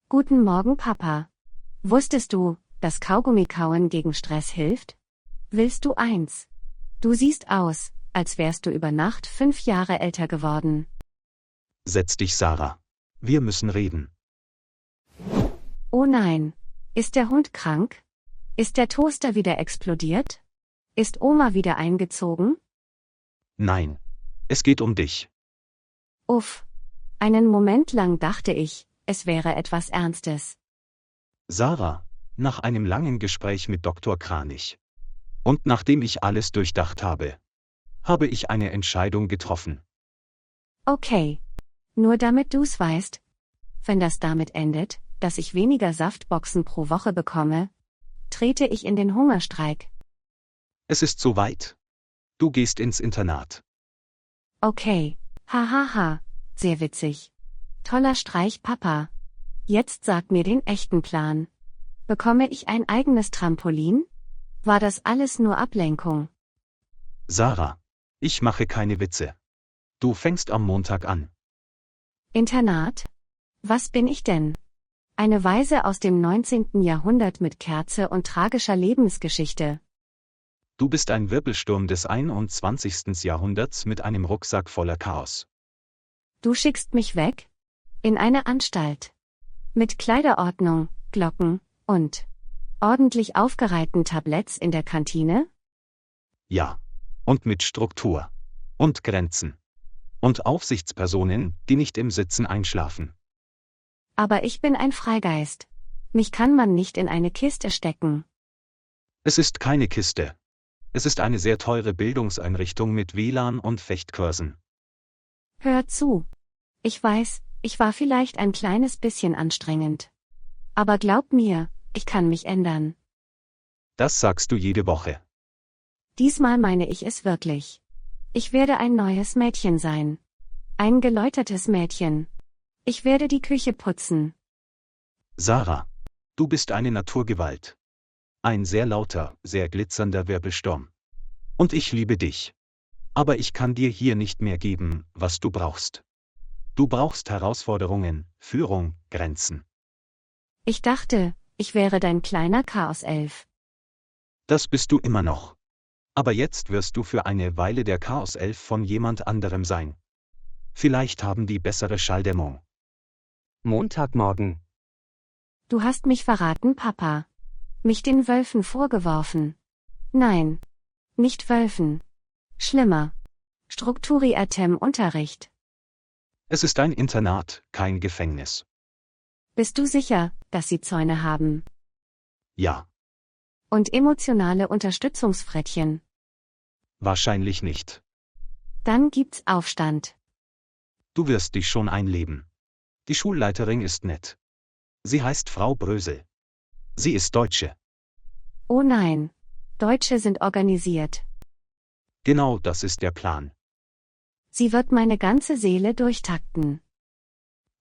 Guten Morgen, Papa. Wusstest du, dass Kaugummikauen gegen Stress hilft? Willst du eins? Du siehst aus, als wärst du über Nacht 5 Jahre älter geworden. Setz dich, Sarah. Wir müssen reden. Oh nein. Ist der Hund krank? Ist der Toaster wieder explodiert? Ist Oma wieder eingezogen? Nein. Es geht um dich. Uff. Einen Moment lang dachte ich, es wäre etwas Ernstes. Sarah, nach einem langen Gespräch mit Dr. Kranich. Und nachdem ich alles durchdacht habe, habe ich eine Entscheidung getroffen. Okay. Nur damit du's weißt. Wenn das damit endet, dass ich weniger Saftboxen pro Woche bekomme, trete ich in den Hungerstreik. Es ist soweit. Du gehst ins Internat. Okay. Hahaha. Sehr witzig. Toller Streich, Papa. Jetzt sag mir den echten Plan. Bekomme ich ein eigenes Trampolin? War das alles nur Ablenkung? Sarah, ich mache keine Witze. Du fängst am Montag an. Internat? Was bin ich denn? Eine Waise aus dem 19. Jahrhundert mit Kerze und tragischer Lebensgeschichte. Du bist ein Wirbelsturm des 21. Jahrhunderts mit einem Rucksack voller Chaos. Du schickst mich weg? In eine Anstalt. Mit Kleiderordnung, Glocken und ordentlich aufgereihten Tabletts in der Kantine? Ja. Und mit Struktur. Und Grenzen. Und Aufsichtspersonen, die nicht im Sitzen einschlafen. Aber ich bin ein Freigeist. Mich kann man nicht in eine Kiste stecken. Es ist keine Kiste. Es ist eine sehr teure Bildungseinrichtung mit WLAN und Fechtkursen. Hör zu. Ich weiß, ich war vielleicht ein kleines bisschen anstrengend. Aber glaub mir, ich kann mich ändern. Das sagst du jede Woche. Diesmal meine ich es wirklich. Ich werde ein neues Mädchen sein. Ein geläutertes Mädchen. Ich werde die Küche putzen. Sarah, du bist eine Naturgewalt. Ein sehr lauter, sehr glitzernder Wirbelsturm. Und ich liebe dich. Aber ich kann dir hier nicht mehr geben, was du brauchst. Du brauchst Herausforderungen, Führung, Grenzen. Ich dachte, ich wäre dein kleiner Chaoself. Das bist du immer noch. Aber jetzt wirst du für eine Weile der Chaoself von jemand anderem sein. Vielleicht haben die bessere Schalldämmung. Montagmorgen. Du hast mich verraten, Papa. Mich den Wölfen vorgeworfen. Nein. Nicht Wölfen. Schlimmer. Strukturi-Atem-Unterricht. Es ist ein Internat, kein Gefängnis. Bist du sicher, dass sie Zäune haben? Ja. Und emotionale Unterstützungsfrettchen? Wahrscheinlich nicht. Dann gibt's Aufstand. Du wirst dich schon einleben. Die Schulleiterin ist nett. Sie heißt Frau Brösel. Sie ist Deutsche. Oh nein. Deutsche sind organisiert. Genau das ist der Plan. Sie wird meine ganze Seele durchtakten.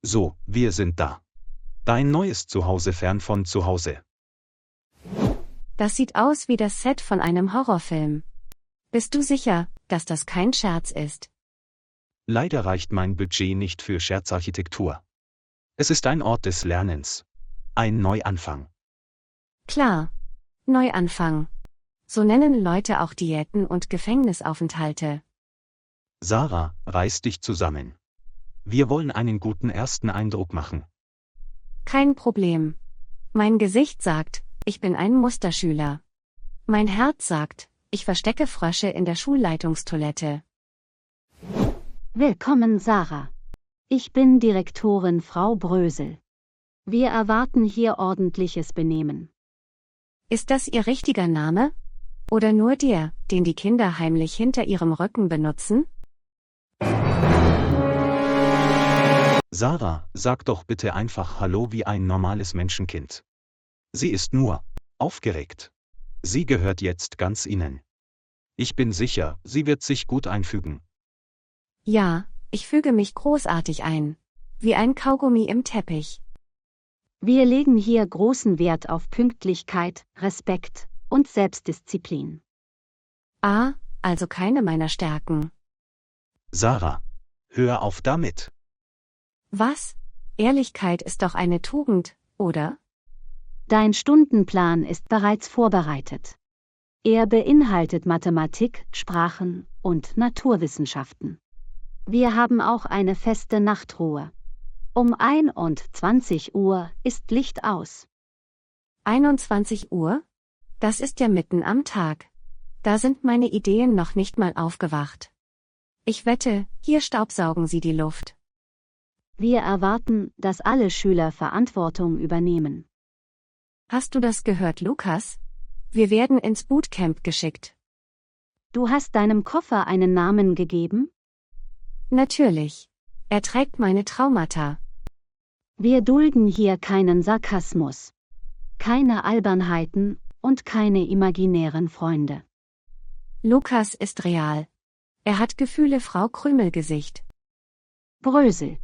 So, wir sind da. Dein neues Zuhause fern von zu Hause. Das sieht aus wie das Set von einem Horrorfilm. Bist du sicher, dass das kein Scherz ist? Leider reicht mein Budget nicht für Scherzarchitektur. Es ist ein Ort des Lernens. Ein Neuanfang. Klar. Neuanfang. So nennen Leute auch Diäten und Gefängnisaufenthalte. Sarah, reiß dich zusammen. Wir wollen einen guten ersten Eindruck machen. Kein Problem. Mein Gesicht sagt, ich bin ein Musterschüler. Mein Herz sagt, ich verstecke Frösche in der Schulleitungstoilette. Willkommen, Sarah. Ich bin Direktorin Frau Brösel. Wir erwarten hier ordentliches Benehmen. Ist das Ihr richtiger Name? Oder nur der, den die Kinder heimlich hinter ihrem Rücken benutzen? Sarah, sag doch bitte einfach Hallo wie ein normales Menschenkind. Sie ist nur aufgeregt. Sie gehört jetzt ganz Ihnen. Ich bin sicher, sie wird sich gut einfügen. Ja, ich füge mich großartig ein. Wie ein Kaugummi im Teppich. Wir legen hier großen Wert auf Pünktlichkeit, Respekt und Selbstdisziplin. Ah, also keine meiner Stärken. Sarah, hör auf damit. Was? Ehrlichkeit ist doch eine Tugend, oder? Dein Stundenplan ist bereits vorbereitet. Er beinhaltet Mathematik, Sprachen und Naturwissenschaften. Wir haben auch eine feste Nachtruhe. Um 21 Uhr ist Licht aus. 21 Uhr? Das ist ja mitten am Tag. Da sind meine Ideen noch nicht mal aufgewacht. Ich wette, hier staubsaugen sie die Luft. Wir erwarten, dass alle Schüler Verantwortung übernehmen. Hast du das gehört, Lukas? Wir werden ins Bootcamp geschickt. Du hast deinem Koffer einen Namen gegeben? Natürlich. Er trägt meine Traumata. Wir dulden hier keinen Sarkasmus. Keine Albernheiten und keine imaginären Freunde. Lukas ist real. Er hat Gefühle, Frau Krümelgesicht. Brösel.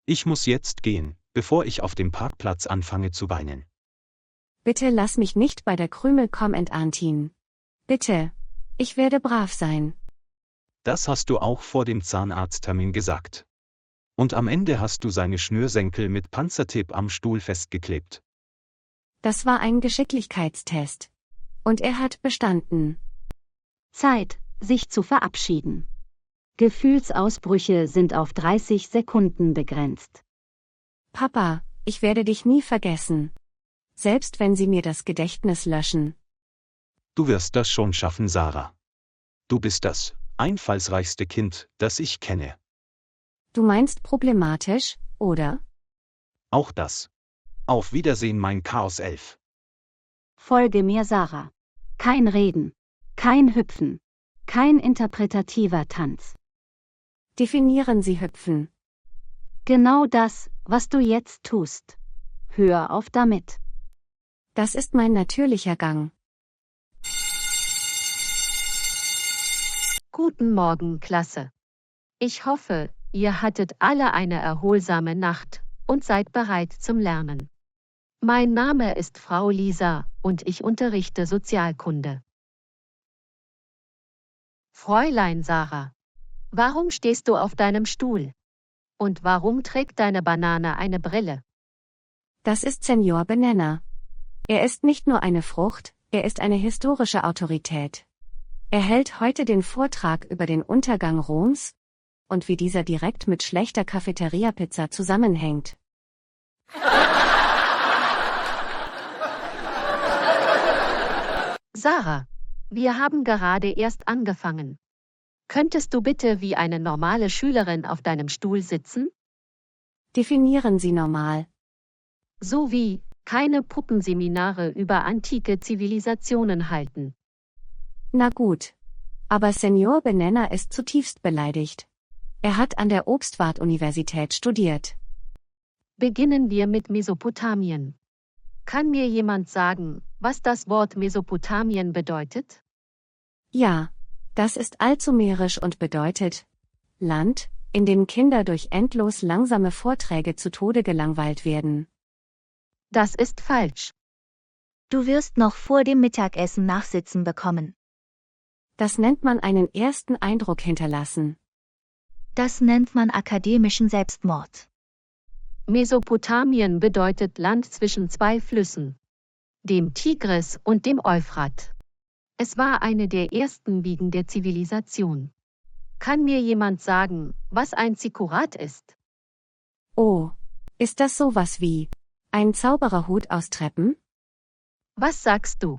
Ich muss jetzt gehen, bevor ich auf dem Parkplatz anfange zu weinen. Bitte lass mich nicht bei der Krümel-Comment-Antin. Bitte. Ich werde brav sein. Das hast du auch vor dem Zahnarzttermin gesagt. Und am Ende hast du seine Schnürsenkel mit Panzertape am Stuhl festgeklebt. Das war ein Geschicklichkeitstest. Und er hat bestanden. Zeit, sich zu verabschieden. Gefühlsausbrüche sind auf 30 Sekunden begrenzt. Papa, ich werde dich nie vergessen. Selbst wenn sie mir das Gedächtnis löschen. Du wirst das schon schaffen, Sarah. Du bist das einfallsreichste Kind, das ich kenne. Du meinst problematisch, oder? Auch das. Auf Wiedersehen, mein Chaos 11. Folge mir, Sarah. Kein Reden, kein Hüpfen, kein interpretativer Tanz. Definieren Sie Hüpfen. Genau das, was du jetzt tust. Hör auf damit. Das ist mein natürlicher Gang. Guten Morgen, Klasse. Ich hoffe, ihr hattet alle eine erholsame Nacht und seid bereit zum Lernen. Mein Name ist Frau Lisa und ich unterrichte Sozialkunde. Fräulein Sarah, warum stehst du auf deinem Stuhl? Und warum trägt deine Banane eine Brille? Das ist Senior Banana. Er ist nicht nur eine Frucht, er ist eine historische Autorität. Er hält heute den Vortrag über den Untergang Roms und wie dieser direkt mit schlechter Cafeteria-Pizza zusammenhängt. Sarah, wir haben gerade erst angefangen. Könntest du bitte wie eine normale Schülerin auf deinem Stuhl sitzen? Definieren Sie normal. So wie keine Puppenseminare über antike Zivilisationen halten. Na gut. Aber Senior Banana ist zutiefst beleidigt. Er hat an der Obstwart-Universität studiert. Beginnen wir mit Mesopotamien. Kann mir jemand sagen, was das Wort Mesopotamien bedeutet? Ja, das ist altsumerisch und bedeutet Land, in dem Kinder durch endlos langsame Vorträge zu Tode gelangweilt werden. Das ist falsch. Du wirst noch vor dem Mittagessen Nachsitzen bekommen. Das nennt man einen ersten Eindruck hinterlassen. Das nennt man akademischen Selbstmord. Mesopotamien bedeutet Land zwischen zwei Flüssen, dem Tigris und dem Euphrat. Es war eine der ersten Wiegen der Zivilisation. Kann mir jemand sagen, was ein Zikkurat ist? Oh, ist das sowas wie ein Zaubererhut aus Treppen? Was sagst du?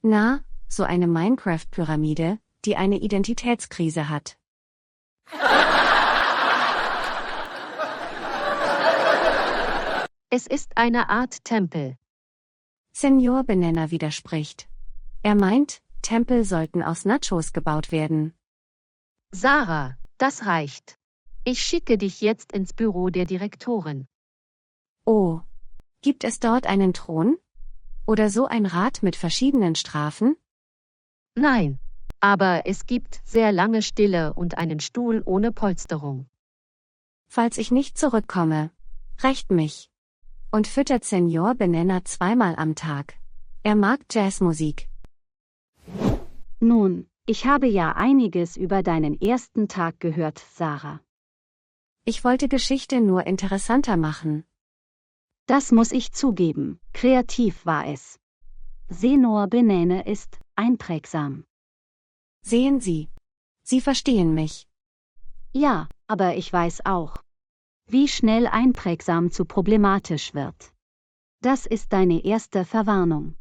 Na, so eine Minecraft-Pyramide, die eine Identitätskrise hat. Es ist eine Art Tempel. Senior Banana widerspricht. Er meint, Tempel sollten aus Nachos gebaut werden. Sarah, das reicht. Ich schicke dich jetzt ins Büro der Direktorin. Oh, gibt es dort einen Thron? Oder so ein Rad mit verschiedenen Strafen? Nein, aber es gibt sehr lange Stille und einen Stuhl ohne Polsterung. Falls ich nicht zurückkomme, rächt mich. Und füttert Senior Banana 2-mal am Tag. Er mag Jazzmusik. Nun, ich habe ja einiges über deinen ersten Tag gehört, Sarah. Ich wollte Geschichte nur interessanter machen. Das muss ich zugeben, kreativ war es. Senor Benene ist einprägsam. Sehen Sie. Sie verstehen mich. Ja, aber ich weiß auch, wie schnell einprägsam zu problematisch wird. Das ist deine erste Verwarnung.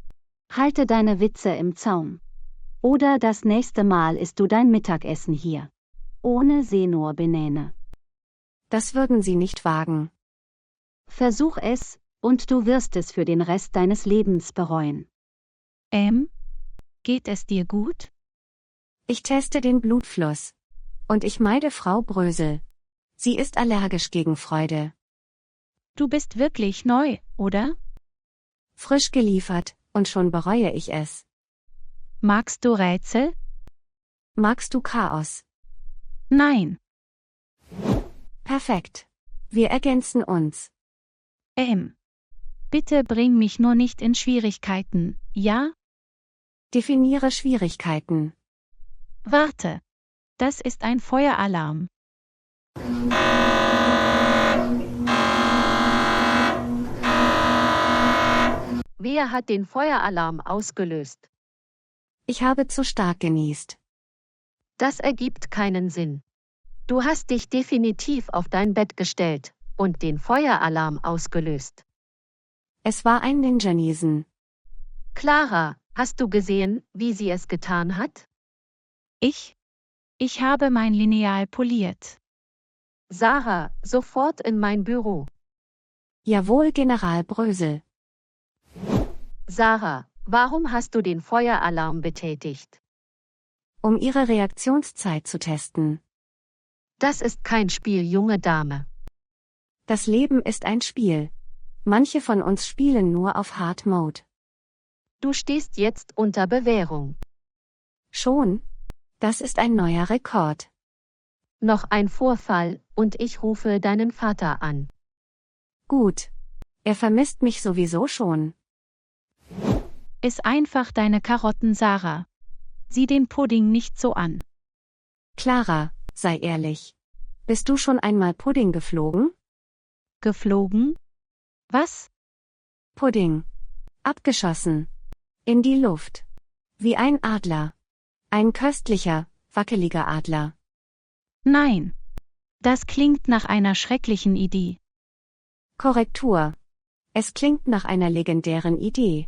Halte deine Witze im Zaum. Oder das nächste Mal isst du dein Mittagessen hier. Ohne Senor Benene. Das würden Sie nicht wagen. Versuch es, und du wirst es für den Rest deines Lebens bereuen. Geht es dir gut? Ich teste den Blutfluss. Und ich meide Frau Brösel. Sie ist allergisch gegen Freude. Du bist wirklich neu, oder? Frisch geliefert, und schon bereue ich es. Magst du Rätsel? Magst du Chaos? Nein. Perfekt. Wir ergänzen uns. Bitte bring mich nur nicht in Schwierigkeiten, ja? Definiere Schwierigkeiten. Warte. Das ist ein Feueralarm. Wer hat den Feueralarm ausgelöst? Ich habe zu stark genießt. Das ergibt keinen Sinn. Du hast dich definitiv auf dein Bett gestellt und den Feueralarm ausgelöst. Es war ein Ninja-Niesen. Clara, hast du gesehen, wie sie es getan hat? Ich habe mein Lineal poliert. Sarah, sofort in mein Büro. Jawohl, General Brösel. Sarah, warum hast du den Feueralarm betätigt? Um Ihre Reaktionszeit zu testen. Das ist kein Spiel, junge Dame. Das Leben ist ein Spiel. Manche von uns spielen nur auf Hard Mode. Du stehst jetzt unter Bewährung. Schon? Das ist ein neuer Rekord. Noch ein Vorfall, und ich rufe deinen Vater an. Gut. Er vermisst mich sowieso schon. Iss einfach deine Karotten, Sarah. Sieh den Pudding nicht so an. Clara, sei ehrlich. Bist du schon einmal Pudding geflogen? Geflogen? Was? Pudding. Abgeschossen. In die Luft. Wie ein Adler. Ein köstlicher, wackeliger Adler. Nein. Das klingt nach einer schrecklichen Idee. Korrektur. Es klingt nach einer legendären Idee.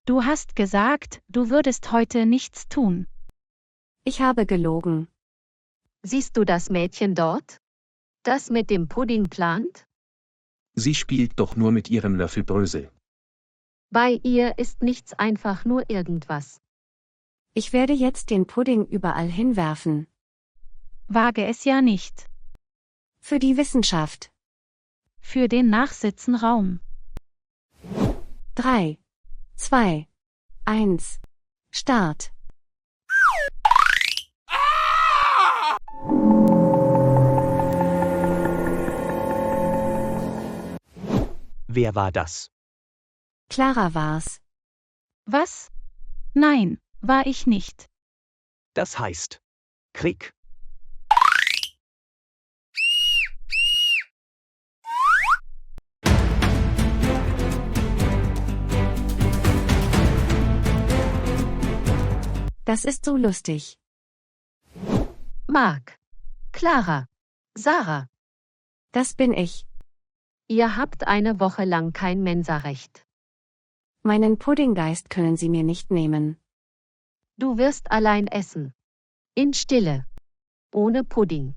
Du hast gesagt, du würdest heute nichts tun. Ich habe gelogen. Siehst du das Mädchen dort? Das mit dem Pudding plant? Sie spielt doch nur mit ihrem Löffel Brösel. Bei ihr ist nichts einfach nur irgendwas. Ich werde jetzt den Pudding überall hinwerfen. Wage es ja nicht. Für die Wissenschaft. Für den Nachsitzenraum. 3, 2, 1. Start. Wer war das? Clara war's. Was? Nein, war ich nicht. Das heißt Krieg. Das ist so lustig. Mark. Clara. Sarah. Das bin ich. Ihr habt eine Woche lang kein Mensarecht. Meinen Puddinggeist können Sie mir nicht nehmen. Du wirst allein essen. In Stille. Ohne Pudding.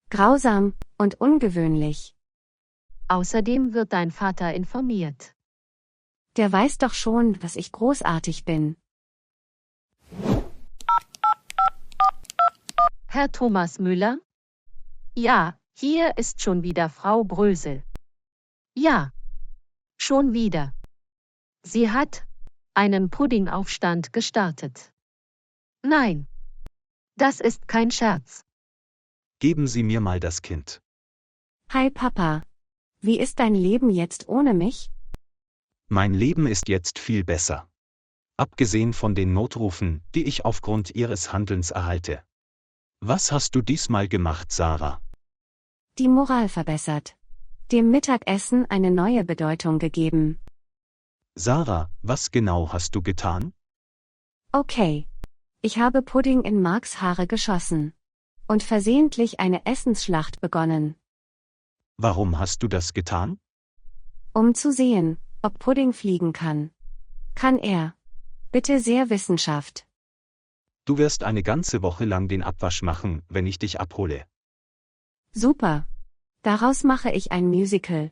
Grausam und ungewöhnlich. Außerdem wird dein Vater informiert. Der weiß doch schon, dass ich großartig bin. Herr Thomas Müller? Ja, hier ist schon wieder Frau Brösel. Ja. Schon wieder. Sie hat einen Puddingaufstand gestartet. Nein. Das ist kein Scherz. Geben Sie mir mal das Kind. Hi Papa. Wie ist dein Leben jetzt ohne mich? Mein Leben ist jetzt viel besser. Abgesehen von den Notrufen, die ich aufgrund Ihres Handelns erhalte. Was hast du diesmal gemacht, Sarah? Die Moral verbessert. Dem Mittagessen eine neue Bedeutung gegeben. Sarah, was genau hast du getan? Okay. Ich habe Pudding in Marks Haare geschossen. Und versehentlich eine Essensschlacht begonnen. Warum hast du das getan? Um zu sehen, ob Pudding fliegen kann. Kann er? Bitte sehr Wissenschaft. Du wirst eine ganze Woche lang den Abwasch machen, wenn ich dich abhole. Super. Daraus mache ich ein Musical.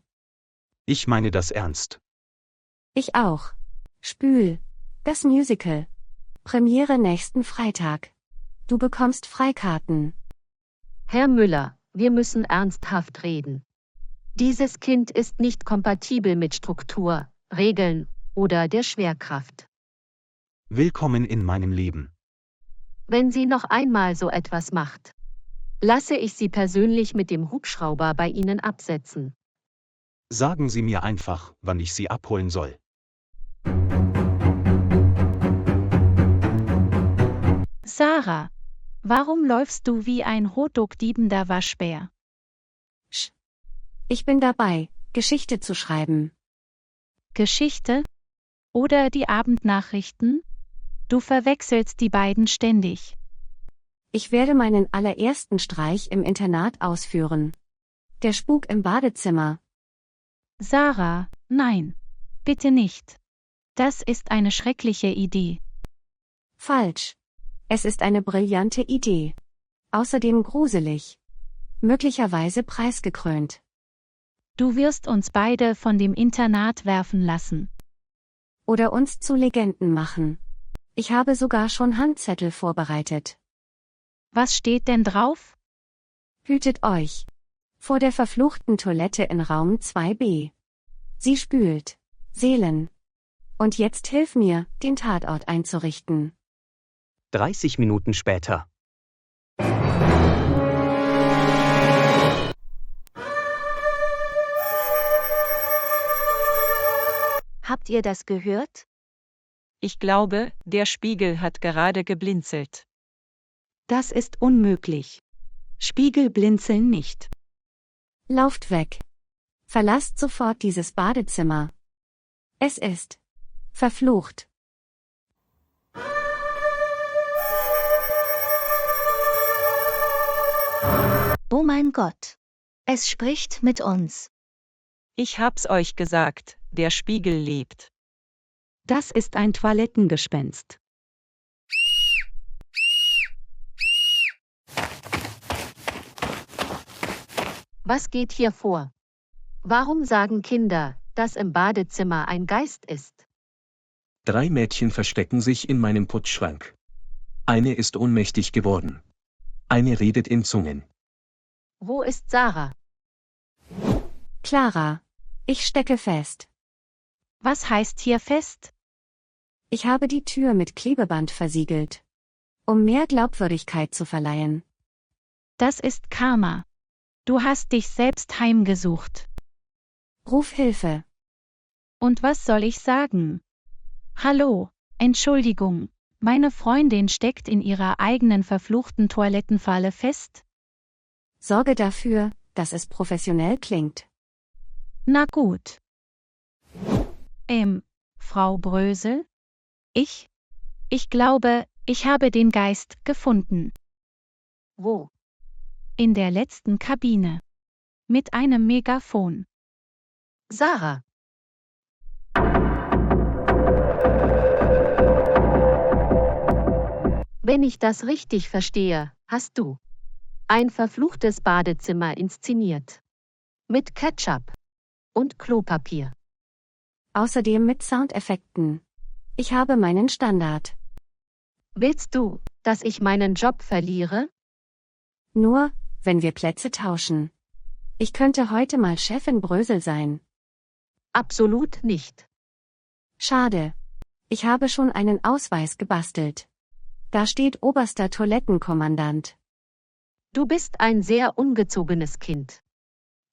Ich meine das ernst. Ich auch. Spül. Das Musical. Premiere nächsten Freitag. Du bekommst Freikarten. Herr Müller, wir müssen ernsthaft reden. Dieses Kind ist nicht kompatibel mit Struktur, Regeln oder der Schwerkraft. Willkommen in meinem Leben. Wenn sie noch einmal so etwas macht, lasse ich sie persönlich mit dem Hubschrauber bei Ihnen absetzen. Sagen Sie mir einfach, wann ich Sie abholen soll. Sarah, warum läufst du wie ein hotdog-diebender Waschbär? Ich bin dabei, Geschichte zu schreiben. Geschichte? Oder die Abendnachrichten? Du verwechselst die beiden ständig. Ich werde meinen allerersten Streich im Internat ausführen. Der Spuk im Badezimmer. Sarah, nein. Bitte nicht. Das ist eine schreckliche Idee. Falsch. Es ist eine brillante Idee. Außerdem gruselig. Möglicherweise preisgekrönt. Du wirst uns beide von dem Internat werfen lassen. Oder uns zu Legenden machen. Ich habe sogar schon Handzettel vorbereitet. Was steht denn drauf? Hütet euch. Vor der verfluchten Toilette in Raum 2b. Sie spült. Seelen. Und jetzt hilf mir, den Tatort einzurichten. 30 Minuten später. Habt ihr das gehört? Ich glaube, der Spiegel hat gerade geblinzelt. Das ist unmöglich. Spiegel blinzeln nicht. Lauft weg. Verlasst sofort dieses Badezimmer. Es ist verflucht. Oh mein Gott. Es spricht mit uns. Ich hab's euch gesagt, der Spiegel lebt. Das ist ein Toilettengespenst. Was geht hier vor? Warum sagen Kinder, dass im Badezimmer ein Geist ist? 3 Mädchen verstecken sich in meinem Putzschrank. Eine ist ohnmächtig geworden. Eine redet in Zungen. Wo ist Sarah? Clara. Ich stecke fest. Was heißt hier fest? Ich habe die Tür mit Klebeband versiegelt. Um mehr Glaubwürdigkeit zu verleihen. Das ist Karma. Du hast dich selbst heimgesucht. Ruf Hilfe. Und was soll ich sagen? Hallo, Entschuldigung, meine Freundin steckt in ihrer eigenen verfluchten Toilettenfalle fest? Sorge dafür, dass es professionell klingt. Na gut. Frau Brösel? Ich glaube, ich habe den Geist gefunden. Wo? In der letzten Kabine. Mit einem Megafon. Sarah. Wenn ich das richtig verstehe, hast du ein verfluchtes Badezimmer inszeniert. Mit Ketchup und Klopapier. Außerdem mit Soundeffekten. Ich habe meinen Standard. Willst du, dass ich meinen Job verliere? Nur, wenn wir Plätze tauschen. Ich könnte heute mal Chefin Brösel sein. Absolut nicht. Schade. Ich habe schon einen Ausweis gebastelt. Da steht oberster Toilettenkommandant. Du bist ein sehr ungezogenes Kind.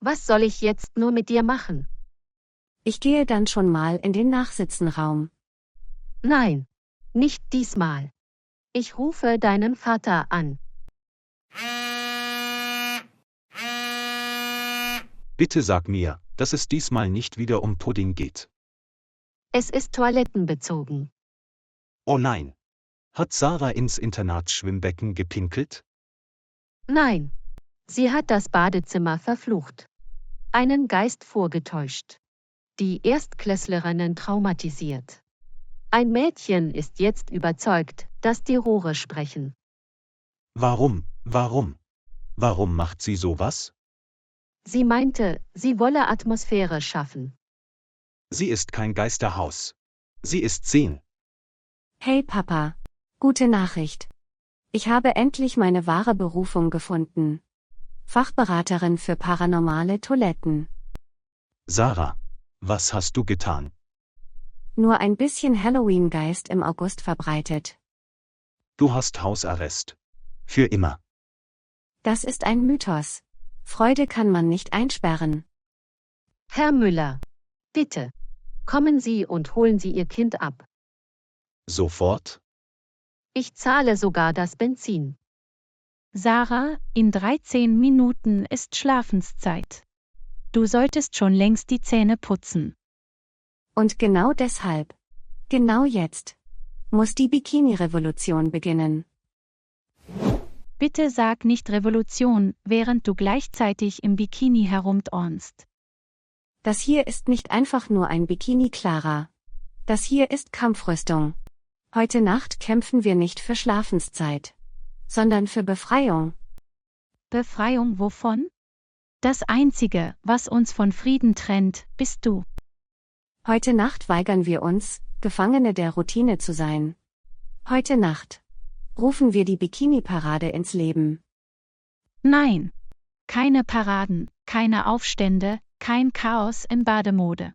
Was soll ich jetzt nur mit dir machen? Ich gehe dann schon mal in den Nachsitzenraum. Nein, nicht diesmal. Ich rufe deinen Vater an. Bitte sag mir, dass es diesmal nicht wieder um Pudding geht. Es ist toilettenbezogen. Oh nein. Hat Sarah ins Internatsschwimmbecken gepinkelt? Nein. Sie hat das Badezimmer verflucht. Einen Geist vorgetäuscht. Die Erstklässlerinnen traumatisiert. Ein Mädchen ist jetzt überzeugt, dass die Rohre sprechen. Warum? Warum macht sie sowas? Sie meinte, sie wolle Atmosphäre schaffen. Sie ist kein Geisterhaus. Sie ist 10. Hey Papa. Gute Nachricht. Ich habe endlich meine wahre Berufung gefunden. Fachberaterin für paranormale Toiletten. Sarah, was hast du getan? Nur ein bisschen Halloween-Geist im August verbreitet. Du hast Hausarrest. Für immer. Das ist ein Mythos. Freude kann man nicht einsperren. Herr Müller, bitte, kommen Sie und holen Sie Ihr Kind ab. Sofort? Ich zahle sogar das Benzin. Sarah, in 13 Minuten ist Schlafenszeit. Du solltest schon längst die Zähne putzen. Und genau deshalb, genau jetzt, muss die Bikini-Revolution beginnen. Bitte sag nicht Revolution, während du gleichzeitig im Bikini herumturnst. Das hier ist nicht einfach nur ein Bikini, Clara. Das hier ist Kampfrüstung. Heute Nacht kämpfen wir nicht für Schlafenszeit, sondern für Befreiung. Befreiung wovon? Das Einzige, was uns von Frieden trennt, bist du. Heute Nacht weigern wir uns, Gefangene der Routine zu sein. Heute Nacht rufen wir die Bikini-Parade ins Leben. Nein. Keine Paraden, keine Aufstände, kein Chaos in Bademode.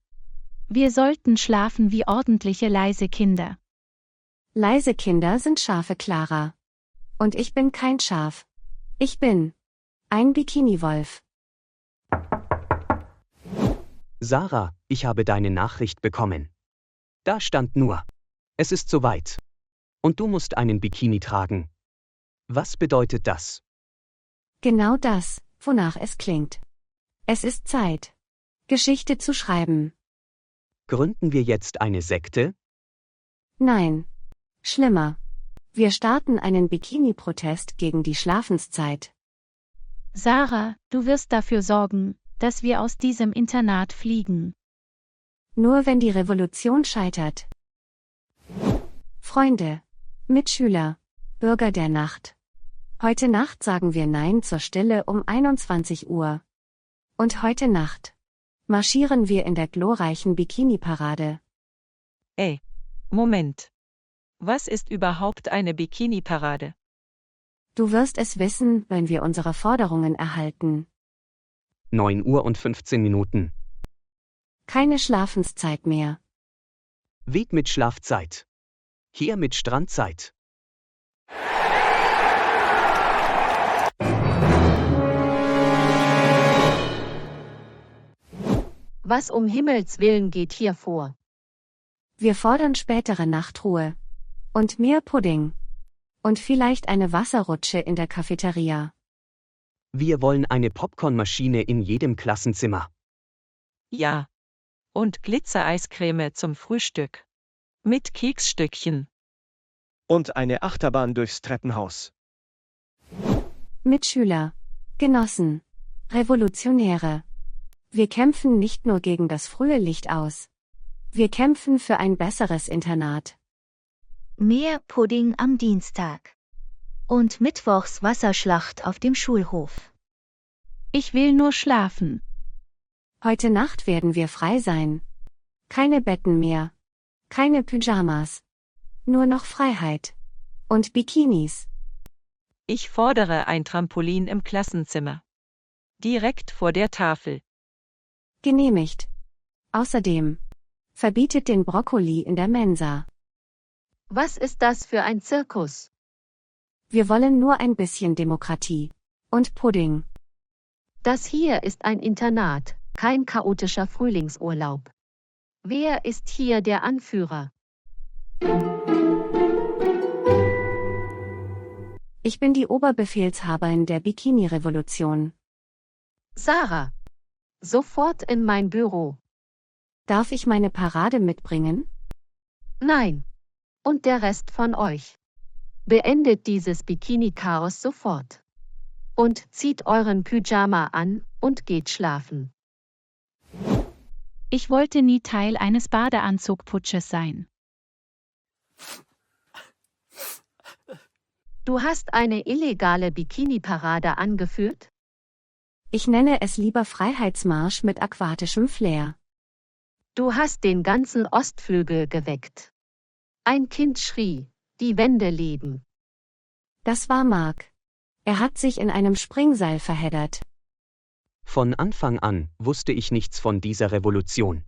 Wir sollten schlafen wie ordentliche leise Kinder. Leise Kinder sind Schafe, Clara. Und ich bin kein Schaf. Ich bin ein Bikini-Wolf. Sarah, ich habe deine Nachricht bekommen. Da stand nur: Es ist soweit. Und du musst einen Bikini tragen. Was bedeutet das? Genau das, wonach es klingt. Es ist Zeit, Geschichte zu schreiben. Gründen wir jetzt eine Sekte? Nein. Schlimmer. Wir starten einen Bikini-Protest gegen die Schlafenszeit. Sarah, du wirst dafür sorgen, dass wir aus diesem Internat fliegen. Nur wenn die Revolution scheitert. Freunde, Mitschüler, Bürger der Nacht. Heute Nacht sagen wir Nein zur Stille um 21 Uhr. Und heute Nacht marschieren wir in der glorreichen Bikini-Parade. Ey, Moment. Was ist überhaupt eine Bikini-Parade? Du wirst es wissen, wenn wir unsere Forderungen erhalten. 9 Uhr und 15 Minuten. Keine Schlafenszeit mehr. Weg mit Schlafzeit. Hier mit Strandzeit. Was um Himmels Willen geht hier vor? Wir fordern spätere Nachtruhe. Und mehr Pudding. Und vielleicht eine Wasserrutsche in der Cafeteria. Wir wollen eine Popcornmaschine in jedem Klassenzimmer. Ja. Und Glitzereiscreme zum Frühstück. Mit Keksstückchen. Und eine Achterbahn durchs Treppenhaus. Mitschüler, Genossen, Revolutionäre. Wir kämpfen nicht nur gegen das frühe Licht aus. Wir kämpfen für ein besseres Internat. Mehr Pudding am Dienstag. Und Mittwochs Wasserschlacht auf dem Schulhof. Ich will nur schlafen. Heute Nacht werden wir frei sein. Keine Betten mehr. Keine Pyjamas. Nur noch Freiheit. Und Bikinis. Ich fordere ein Trampolin im Klassenzimmer. Direkt vor der Tafel. Genehmigt. Außerdem verbietet den Brokkoli in der Mensa. Was ist das für ein Zirkus? Wir wollen nur ein bisschen Demokratie. Und Pudding. Das hier ist ein Internat, kein chaotischer Frühlingsurlaub. Wer ist hier der Anführer? Ich bin die Oberbefehlshaberin der Bikini-Revolution. Sarah. Sofort in mein Büro. Darf ich meine Parade mitbringen? Nein. Und der Rest von euch. Beendet dieses Bikini-Chaos sofort. Und zieht euren Pyjama an und geht schlafen. Ich wollte nie Teil eines Badeanzugputsches sein. Du hast eine illegale Bikini-Parade angeführt? Ich nenne es lieber Freiheitsmarsch mit aquatischem Flair. Du hast den ganzen Ostflügel geweckt. Ein Kind schrie, die Wände leben. Das war Mark. Er hat sich in einem Springseil verheddert. Von Anfang an wusste ich nichts von dieser Revolution.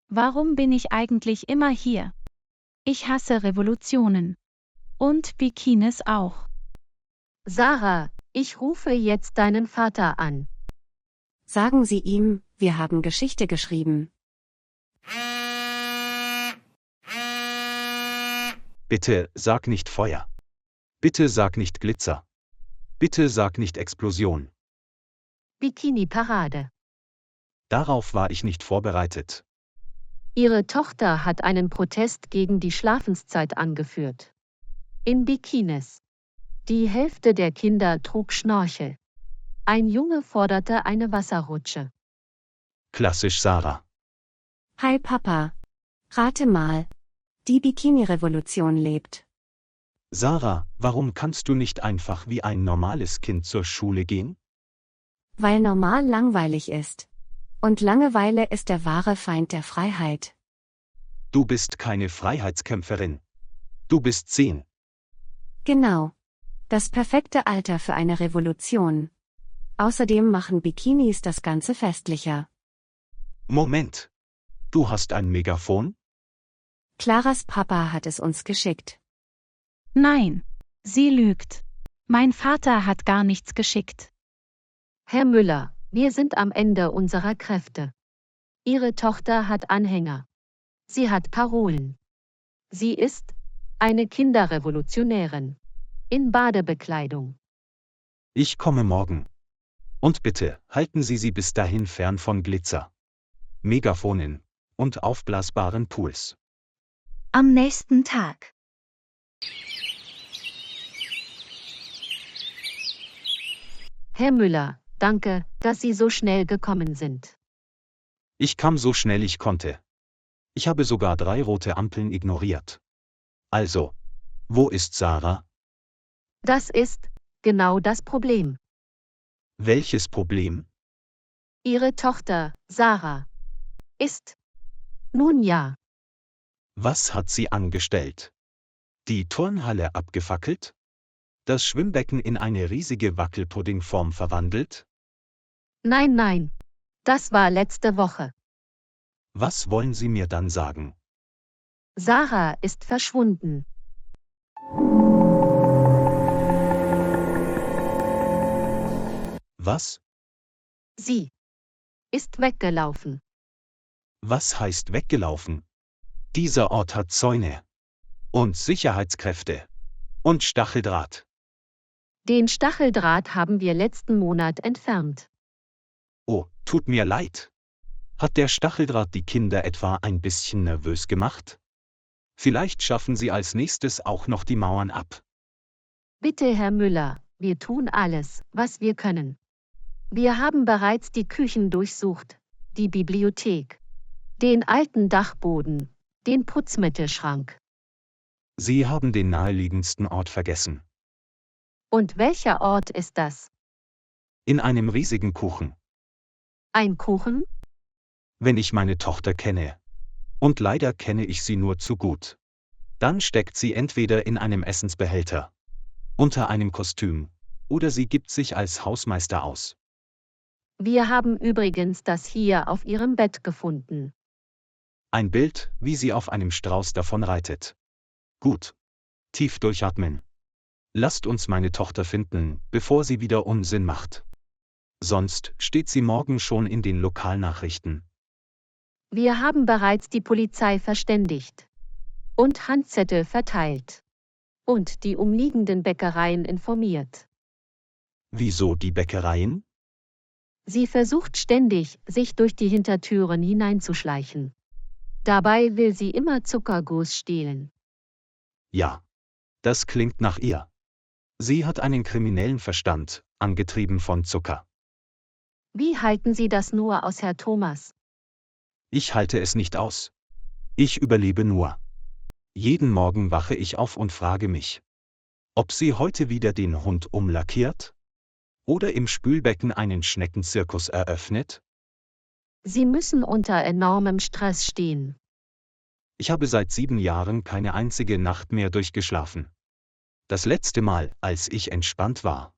Warum bin ich eigentlich immer hier? Ich hasse Revolutionen. Und Bikinis auch. Sarah, ich rufe jetzt deinen Vater an. Sagen Sie ihm, wir haben Geschichte geschrieben. Bitte sag nicht Feuer. Bitte sag nicht Glitzer. Bitte sag nicht Explosion. Bikini-Parade. Darauf war ich nicht vorbereitet. Ihre Tochter hat einen Protest gegen die Schlafenszeit angeführt. In Bikinis. Die Hälfte der Kinder trug Schnorchel. Ein Junge forderte eine Wasserrutsche. Klassisch Sarah. Hi Papa. Rate mal. Die Bikini-Revolution lebt. Sarah, warum kannst du nicht einfach wie ein normales Kind zur Schule gehen? Weil normal langweilig ist. Und Langeweile ist der wahre Feind der Freiheit. Du bist keine Freiheitskämpferin. Du bist 10. Genau. Das perfekte Alter für eine Revolution. Außerdem machen Bikinis das Ganze festlicher. Moment. Du hast ein Megafon? Claras Papa hat es uns geschickt. Nein, sie lügt. Mein Vater hat gar nichts geschickt. Herr Müller, wir sind am Ende unserer Kräfte. Ihre Tochter hat Anhänger. Sie hat Parolen. Sie ist eine Kinderrevolutionärin. In Badebekleidung. Ich komme morgen. Und bitte, halten Sie sie bis dahin fern von Glitzer, Megafonen und aufblasbaren Pools. Am nächsten Tag. Herr Müller, danke, dass Sie so schnell gekommen sind. Ich kam so schnell ich konnte. Ich habe sogar 3 rote Ampeln ignoriert. Also, wo ist Sarah? Das ist genau das Problem. Welches Problem? Ihre Tochter, Sarah, ist. Nun ja. Was hat sie angestellt? Die Turnhalle abgefackelt? Das Schwimmbecken in eine riesige Wackelpuddingform verwandelt? Nein, nein. Das war letzte Woche. Was wollen Sie mir dann sagen? Sarah ist verschwunden. Was? Sie ist weggelaufen. Was heißt weggelaufen? Dieser Ort hat Zäune. Und Sicherheitskräfte. Und Stacheldraht. Den Stacheldraht haben wir letzten Monat entfernt. Oh, tut mir leid. Hat der Stacheldraht die Kinder etwa ein bisschen nervös gemacht? Vielleicht schaffen sie als nächstes auch noch die Mauern ab. Bitte, Herr Müller, wir tun alles, was wir können. Wir haben bereits die Küchen durchsucht, die Bibliothek, den alten Dachboden, den Putzmittelschrank. Sie haben den naheliegendsten Ort vergessen. Und welcher Ort ist das? In einem riesigen Kuchen. Ein Kuchen? Wenn ich meine Tochter kenne. Und leider kenne ich sie nur zu gut. Dann steckt sie entweder in einem Essensbehälter, unter einem Kostüm, oder sie gibt sich als Hausmeister aus. Wir haben übrigens das hier auf ihrem Bett gefunden. Ein Bild, wie sie auf einem Strauß davon reitet. Gut. Tief durchatmen. Lasst uns meine Tochter finden, bevor sie wieder Unsinn macht. Sonst steht sie morgen schon in den Lokalnachrichten. Wir haben bereits die Polizei verständigt. Und Handzettel verteilt. Und die umliegenden Bäckereien informiert. Wieso die Bäckereien? Sie versucht ständig, sich durch die Hintertüren hineinzuschleichen. Dabei will sie immer Zuckerguss stehlen. Ja. Das klingt nach ihr. Sie hat einen kriminellen Verstand, angetrieben von Zucker. Wie halten Sie das nur aus, Herr Thomas? Ich halte es nicht aus. Ich überlebe nur. Jeden Morgen wache ich auf und frage mich, ob sie heute wieder den Hund umlackiert? Oder im Spülbecken einen Schneckenzirkus eröffnet? Sie müssen unter enormem Stress stehen. Ich habe seit 7 Jahren keine einzige Nacht mehr durchgeschlafen. Das letzte Mal, als ich entspannt war,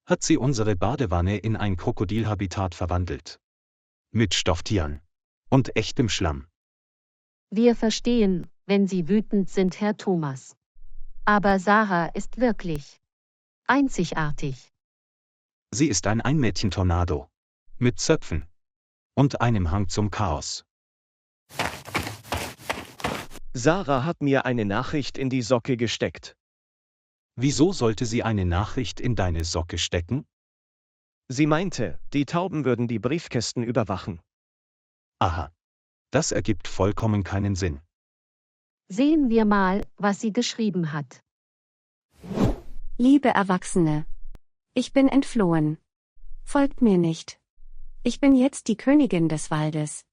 hat sie unsere Badewanne in ein Krokodilhabitat verwandelt. Mit Stofftieren. Und echtem Schlamm. Wir verstehen, wenn Sie wütend sind, Herr Thomas. Aber Sarah ist wirklich einzigartig. Sie ist ein Einmädchen-Tornado. Mit Zöpfen. Und einem Hang zum Chaos. Sarah hat mir eine Nachricht in die Socke gesteckt. Wieso sollte sie eine Nachricht in deine Socke stecken? Sie meinte, die Tauben würden die Briefkästen überwachen. Aha. Das ergibt vollkommen keinen Sinn. Sehen wir mal, was sie geschrieben hat. Liebe Erwachsene. Ich bin entflohen. Folgt mir nicht. Ich bin jetzt die Königin des Waldes.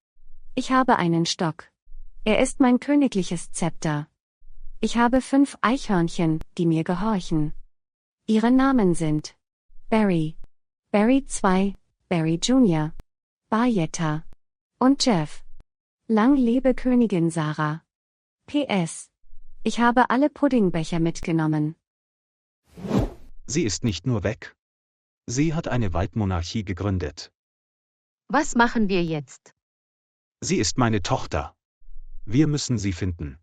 Ich habe einen Stock. Er ist mein königliches Zepter. Ich habe 5 Eichhörnchen, die mir gehorchen. Ihre Namen sind Barry, Barry 2, Barry Jr., Bayetta und Jeff. Lang lebe Königin Sarah. PS. Ich habe alle Puddingbecher mitgenommen. Sie ist nicht nur weg. Sie hat eine Waldmonarchie gegründet. Was machen wir jetzt? Sie ist meine Tochter. Wir müssen sie finden.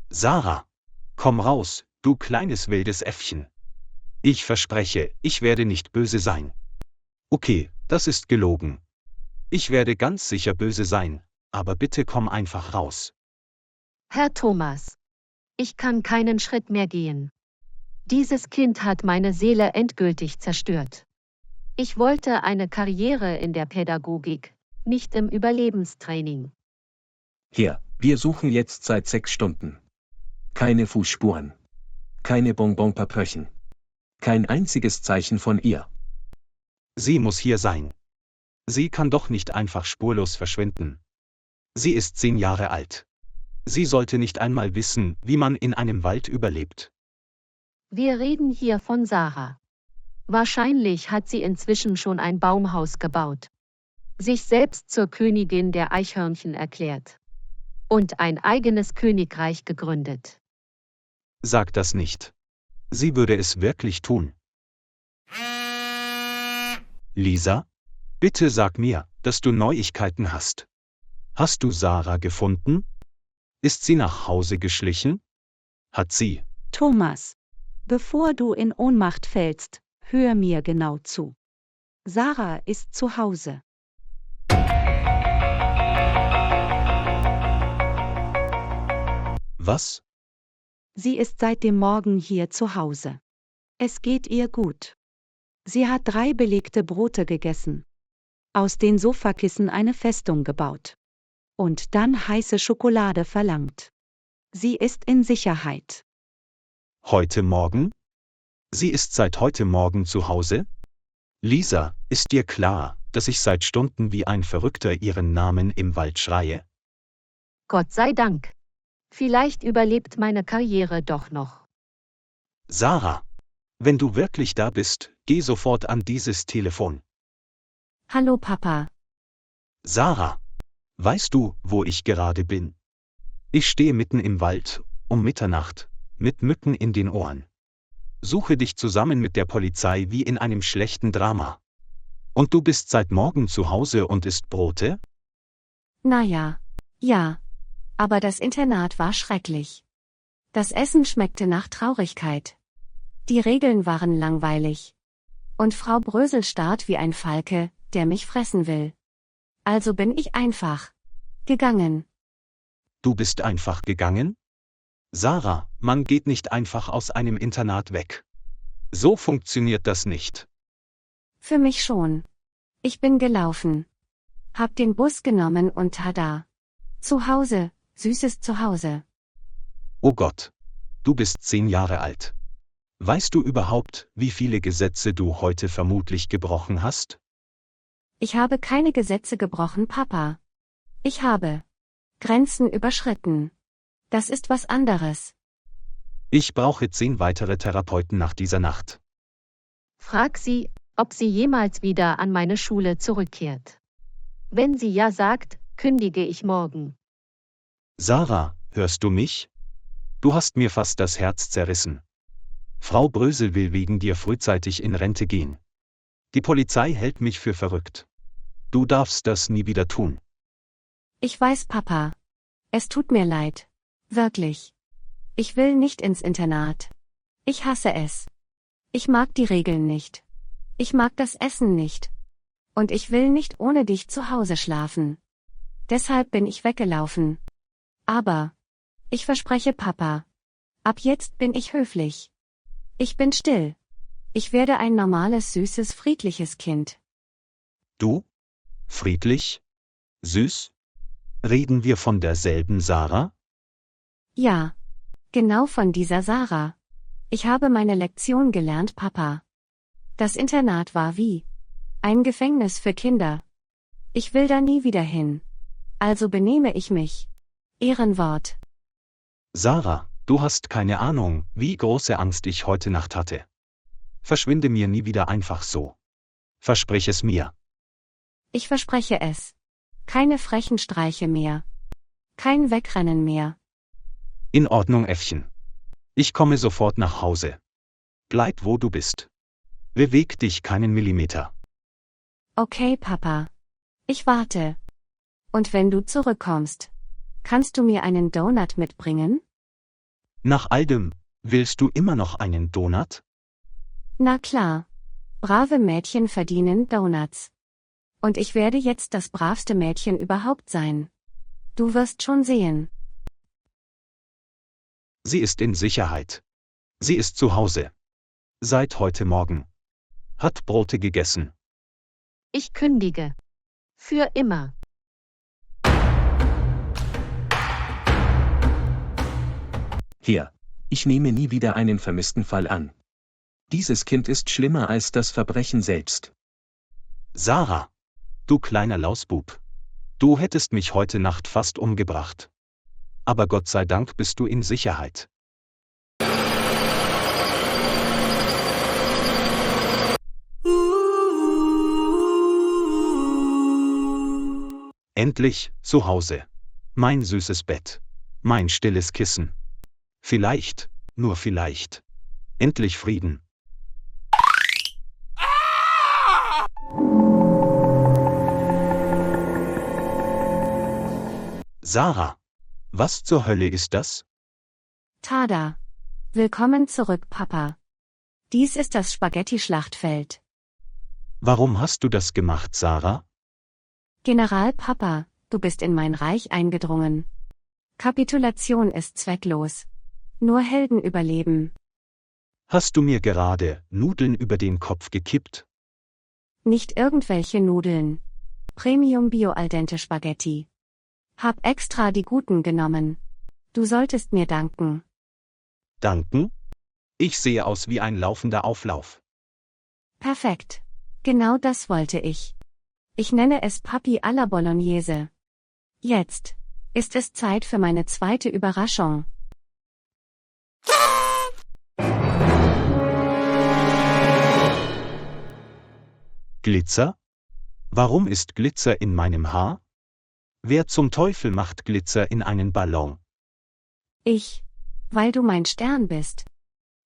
Sarah, komm raus, du kleines wildes Äffchen. Ich verspreche, ich werde nicht böse sein. Okay, das ist gelogen. Ich werde ganz sicher böse sein, aber bitte komm einfach raus. Herr Thomas. Ich kann keinen Schritt mehr gehen. Dieses Kind hat meine Seele endgültig zerstört. Ich wollte eine Karriere in der Pädagogik, nicht im Überlebenstraining. Hier, wir suchen jetzt seit 6 Stunden. Keine Fußspuren. Keine Bonbonpapröchen. Kein einziges Zeichen von ihr. Sie muss hier sein. Sie kann doch nicht einfach spurlos verschwinden. Sie ist 10 Jahre alt. Sie sollte nicht einmal wissen, wie man in einem Wald überlebt. Wir reden hier von Sarah. Wahrscheinlich hat sie inzwischen schon ein Baumhaus gebaut. Sich selbst zur Königin der Eichhörnchen erklärt. Und ein eigenes Königreich gegründet. Sag das nicht. Sie würde es wirklich tun. Lisa? Bitte sag mir, dass du Neuigkeiten hast. Hast du Sarah gefunden? Ist sie nach Hause geschlichen? Hat sie? Thomas. Bevor du in Ohnmacht fällst, hör mir genau zu. Sarah ist zu Hause. Was? Sie ist seit dem Morgen hier zu Hause. Es geht ihr gut. Sie hat 3 belegte Brote gegessen. Aus den Sofakissen eine Festung gebaut. Und dann heiße Schokolade verlangt. Sie ist in Sicherheit. Heute Morgen? Sie ist seit heute Morgen zu Hause? Lisa, ist dir klar, dass ich seit Stunden wie ein Verrückter ihren Namen im Wald schreie? Gott sei Dank. Vielleicht überlebt meine Karriere doch noch. Sarah, wenn du wirklich da bist, geh sofort an dieses Telefon. Hallo Papa. Sarah, weißt du, wo ich gerade bin? Ich stehe mitten im Wald, um Mitternacht, mit Mücken in den Ohren. Suche dich zusammen mit der Polizei wie in einem schlechten Drama. Und du bist seit morgen zu Hause und isst Brote? Naja, ja. Aber das Internat war schrecklich. Das Essen schmeckte nach Traurigkeit. Die Regeln waren langweilig. Und Frau Brösel starrt wie ein Falke, der mich fressen will. Also bin ich einfach gegangen. Du bist einfach gegangen? Sarah, man geht nicht einfach aus einem Internat weg. So funktioniert das nicht. Für mich schon. Ich bin gelaufen. Hab den Bus genommen und tada. Zu Hause, süßes Zuhause. Oh Gott. Du bist 10 Jahre alt. Weißt du überhaupt, wie viele Gesetze du heute vermutlich gebrochen hast? Ich habe keine Gesetze gebrochen, Papa. Ich habe Grenzen überschritten. Das ist was anderes. Ich brauche 10 weitere Therapeuten nach dieser Nacht. Frag sie, ob sie jemals wieder an meine Schule zurückkehrt. Wenn sie ja sagt, kündige ich morgen. Sarah, hörst du mich? Du hast mir fast das Herz zerrissen. Frau Brösel will wegen dir frühzeitig in Rente gehen. Die Polizei hält mich für verrückt. Du darfst das nie wieder tun. Ich weiß, Papa. Es tut mir leid. Wirklich. Ich will nicht ins Internat. Ich hasse es. Ich mag die Regeln nicht. Ich mag das Essen nicht. Und ich will nicht ohne dich zu Hause schlafen. Deshalb bin ich weggelaufen. Aber ich verspreche Papa. Ab jetzt bin ich höflich. Ich bin still. Ich werde ein normales, süßes, friedliches Kind. Du? Friedlich? Süß? Reden wir von derselben Sarah? Ja. Genau von dieser Sarah. Ich habe meine Lektion gelernt, Papa. Das Internat war wie ein Gefängnis für Kinder. Ich will da nie wieder hin. Also benehme ich mich. Ehrenwort. Sarah, du hast keine Ahnung, wie große Angst ich heute Nacht hatte. Verschwinde mir nie wieder einfach so. Versprich es mir. Ich verspreche es. Keine frechen Streiche mehr. Kein Wegrennen mehr. In Ordnung, Äffchen. Ich komme sofort nach Hause. Bleib, wo du bist. Beweg dich keinen Millimeter. Okay, Papa. Ich warte. Und wenn du zurückkommst, kannst du mir einen Donut mitbringen? Nach all dem, willst du immer noch einen Donut? Na klar. Brave Mädchen verdienen Donuts. Und ich werde jetzt das bravste Mädchen überhaupt sein. Du wirst schon sehen. Sie ist in Sicherheit. Sie ist zu Hause. Seit heute Morgen. Hat Brote gegessen. Ich kündige. Für immer. Hier. Ich nehme nie wieder einen vermissten Fall an. Dieses Kind ist schlimmer als das Verbrechen selbst. Sarah. Du kleiner Lausbub. Du hättest mich heute Nacht fast umgebracht. Aber Gott sei Dank bist du in Sicherheit. Endlich, zu Hause. Mein süßes Bett. Mein stilles Kissen. Vielleicht, nur vielleicht. Endlich Frieden. Sarah. Was zur Hölle ist das? Tada. Willkommen zurück, Papa. Dies ist das Spaghetti-Schlachtfeld. Warum hast du das gemacht, Sarah? General Papa, du bist in mein Reich eingedrungen. Kapitulation ist zwecklos. Nur Helden überleben. Hast du mir gerade Nudeln über den Kopf gekippt? Nicht irgendwelche Nudeln. Premium Bio al dente Spaghetti. Hab extra die guten genommen. Du solltest mir danken. Danken? Ich sehe aus wie ein laufender Auflauf. Perfekt. Genau das wollte ich. Ich nenne es Papi alla Bolognese. Jetzt ist es Zeit für meine zweite Überraschung. Glitzer? Warum ist Glitzer in meinem Haar? Wer zum Teufel macht Glitzer in einen Ballon? Ich, weil du mein Stern bist.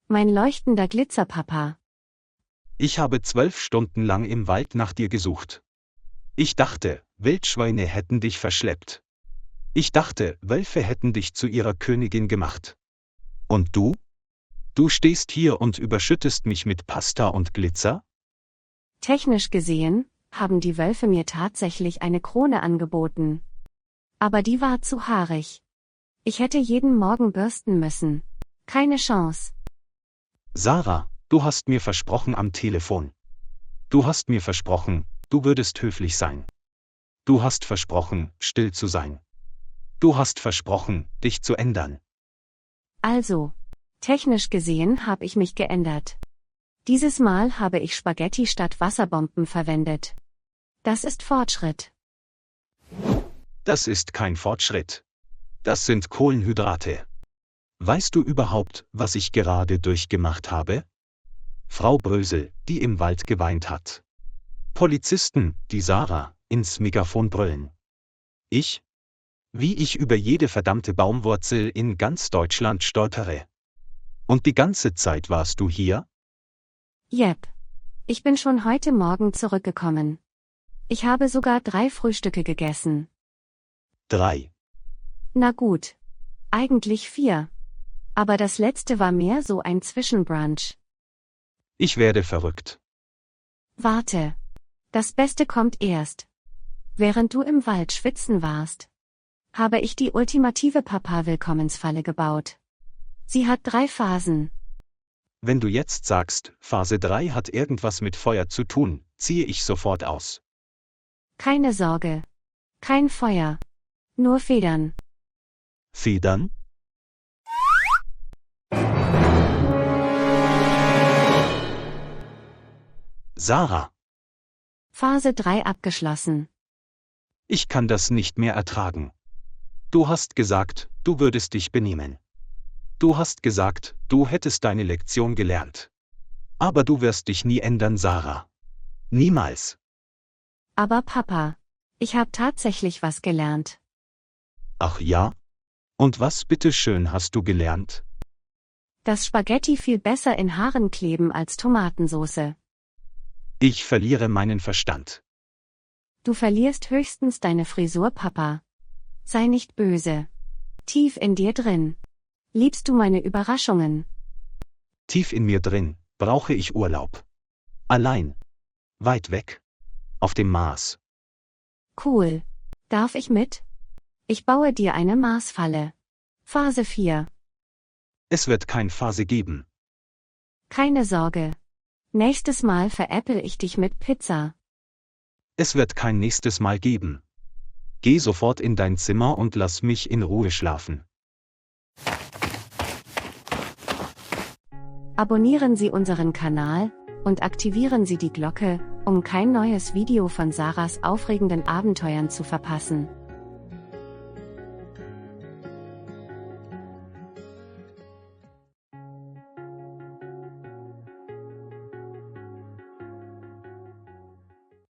Mein leuchtender Glitzerpapa. Ich habe 12 Stunden lang im Wald nach dir gesucht. Ich dachte, Wildschweine hätten dich verschleppt. Ich dachte, Wölfe hätten dich zu ihrer Königin gemacht. Und du? Du stehst hier und überschüttest mich mit Pasta und Glitzer? Technisch gesehen, haben die Wölfe mir tatsächlich eine Krone angeboten. Aber die war zu haarig. Ich hätte jeden Morgen bürsten müssen. Keine Chance. Sarah, du hast mir versprochen am Telefon. Du hast mir versprochen, du würdest höflich sein. Du hast versprochen, still zu sein. Du hast versprochen, dich zu ändern. Also, technisch gesehen habe ich mich geändert. Dieses Mal habe ich Spaghetti statt Wasserbomben verwendet. Das ist Fortschritt. Das ist kein Fortschritt. Das sind Kohlenhydrate. Weißt du überhaupt, was ich gerade durchgemacht habe? Frau Brösel, die im Wald geweint hat. Polizisten, die Sarah, ins Megafon brüllen. Wie ich über jede verdammte Baumwurzel in ganz Deutschland stolpere. Und die ganze Zeit warst du hier? Jep. Ich bin schon heute Morgen zurückgekommen. Ich habe sogar 3 Frühstücke gegessen. 3. Na gut. Eigentlich 4. Aber das letzte war mehr so ein Zwischenbrunch. Ich werde verrückt. Warte. Das Beste kommt erst. Während du im Wald schwitzen warst, habe ich die ultimative Papa-Willkommensfalle gebaut. Sie hat 3 Phasen. Wenn du jetzt sagst, Phase 3 hat irgendwas mit Feuer zu tun, ziehe ich sofort aus. Keine Sorge. Kein Feuer. Nur Federn. Federn? Sarah, Phase 3 abgeschlossen. ich kann das nicht mehr ertragen. Du hast gesagt, du würdest dich benehmen. Du hast gesagt, du hättest deine Lektion gelernt. Aber du wirst dich nie ändern, Sarah. Niemals. Aber Papa, ich habe tatsächlich was gelernt. Ach ja? Und was bitteschön hast du gelernt? Dass Spaghetti viel besser in Haaren kleben als Tomatensoße. Ich verliere meinen Verstand. Du verlierst höchstens deine Frisur, Papa. Sei nicht böse. Tief in dir drin. Liebst du meine Überraschungen? Tief in mir drin brauche ich Urlaub. Allein. Weit weg. Auf dem Mars. Cool. Darf ich mit? Ich baue dir eine Marsfalle. Phase 4. Es wird kein Phase geben. Keine Sorge. Nächstes Mal veräpple ich dich mit Pizza. Es wird kein nächstes Mal geben. Geh sofort in dein Zimmer und lass mich in Ruhe schlafen. Abonnieren Sie unseren Kanal und aktivieren Sie die Glocke, um kein neues Video von Sarahs aufregenden Abenteuern zu verpassen.